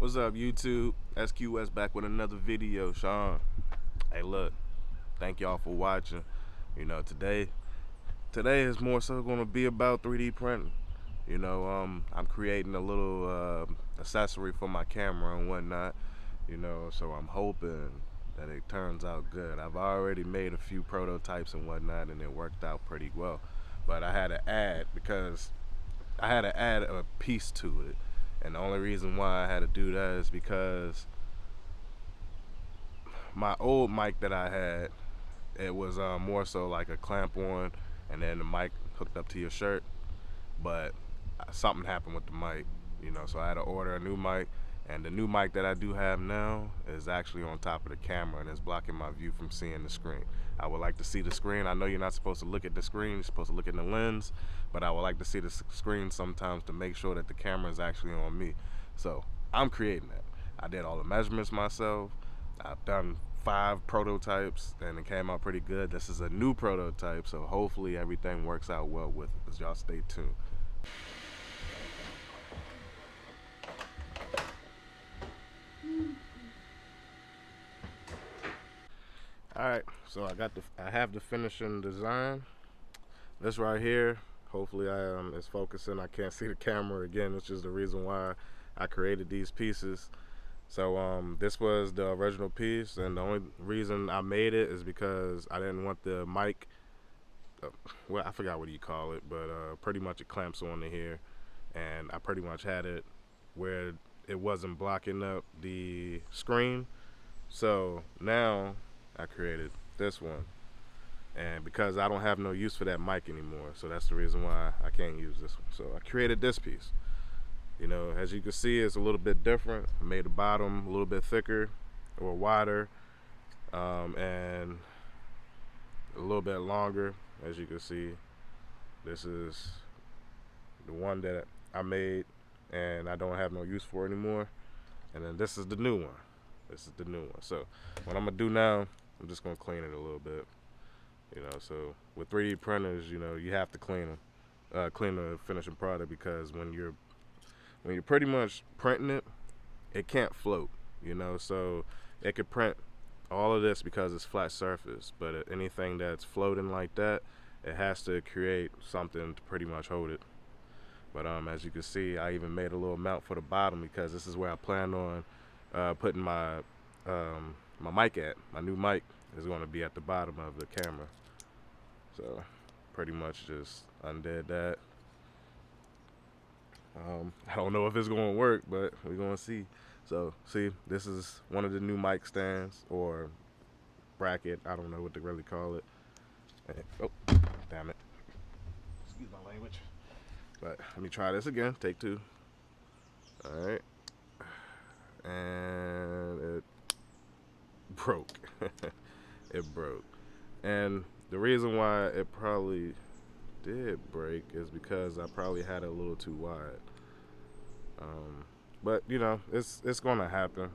What's up, YouTube? SQS back with another video, Sean. Hey, look, thank y'all for watching. You know, today is more so going to be about 3D printing. You know, I'm creating a little accessory for my camera and whatnot. You know, so I'm hoping that it turns out good. I've already made a few prototypes and whatnot, and it worked out pretty well. But I had to add a piece to it. And the only reason why I had to do that is because my old mic that I had, it was more so like a clamp on and then the mic hooked up to your shirt. But something happened with the mic, you know, so I had to order a new mic. And the new mic that I do have now is actually on top of the camera and it's blocking my view from seeing the screen. I would like to see the screen. I know you're not supposed to look at the screen, you're supposed to look in the lens, but I would like to see the screen sometimes to make sure that the camera is actually on me. So I'm creating that. I did all the measurements myself. I've done 5 prototypes and it came out pretty good. This is a new prototype, so hopefully everything works out well with it. But y'all stay tuned. Alright, so I have the finishing design. This right here, hopefully it's focusing. I can't see the camera again, which is the reason why I created these pieces. So this was the original piece, and the only reason I made it is because I didn't want the mic, well, I forgot what you call it, but pretty much it clamps onto here, and I pretty much had it where it wasn't blocking up the screen. So now I created this one, and because I don't have no use for that mic anymore, so that's the reason why I can't use this one. So I created this piece. You know, as you can see, it's a little bit different. I made the bottom a little bit thicker or wider, and a little bit longer. As you can see, this is the one that I made and I don't have no use for anymore. And then this is the new one. This is the new one. So what I'm gonna do now, I'm just gonna clean it a little bit. You know, so with 3D printers, you know, you have to clean them, clean the finishing product, because when you're pretty much printing it, it can't float. You know, so it could print all of this because it's flat surface, but anything that's floating like that, it has to create something to pretty much hold it. But as you can see, I even made a little mount for the bottom because this is where I plan on putting my my mic at. My new mic is going to be at the bottom of the camera. So pretty much just undid that. I don't know if it's going to work, but we're going to see. So see, this is one of the new mic stands or bracket. I don't know what to really call it. Oh, damn it. Excuse my language. But let me try this again. Take 2. All right. And it broke. It broke. And the reason why it probably did break is because I probably had it a little too wide. But you know, it's gonna happen.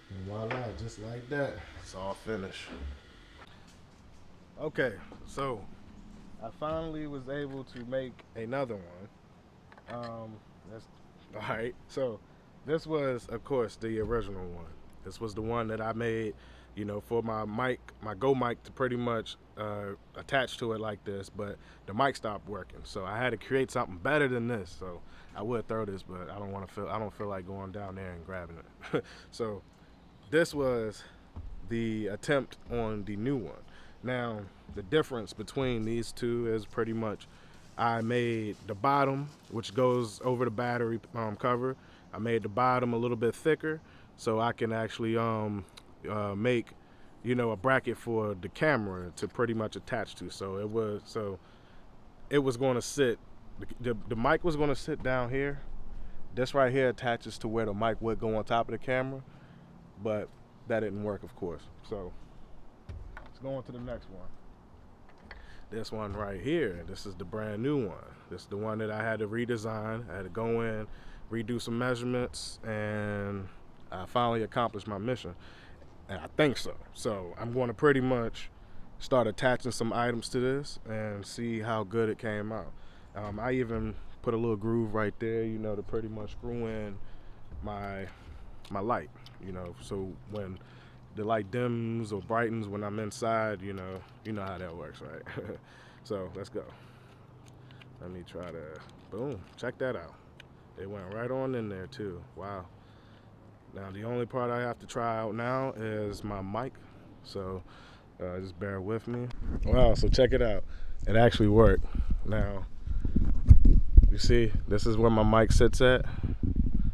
And voila, just like that, it's all finished. Okay, so I finally was able to make another one. That's all right. So this was, of course, the original one. This was the one that I made, you know, for my mic, my Go mic, to pretty much attach to it like this, but the mic stopped working. So I had to create something better than this. So I would throw this, but I don't feel like going down there and grabbing it. So this was the attempt on the new one. Now, the difference between these two is pretty much I made the bottom, which goes over the battery cover. I made the bottom a little bit thicker so I can actually make, you know, a bracket for the camera to pretty much attach to. So it was going to sit, the mic was going to sit down here. This right here attaches to where the mic would go on top of the camera, but that didn't work, of course. So let's go on to the next one. This one right here, this is the brand new one. This is the one that I had to redesign. I had to go in, redo some measurements, and I finally accomplished my mission. And I think so. So I'm going to pretty much start attaching some items to this and see how good it came out. I even put a little groove right there, you know, to pretty much screw in my light, you know, so when the light dims or brightens when I'm inside, you know how that works, right? So let's go. Let me try to, boom, check that out. It went right on in there too. Wow. Now the only part I have to try out now is my mic, so just bear with me. Wow, so check it out. It actually worked. Now, you see, this is where my mic sits at.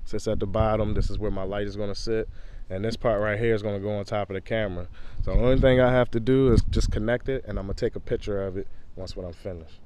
Sits at the bottom. This is where my light is going to sit. And this part right here is going to go on top of the camera. So the only thing I have to do is just connect it, and I'm going to take a picture of it once when I'm finished.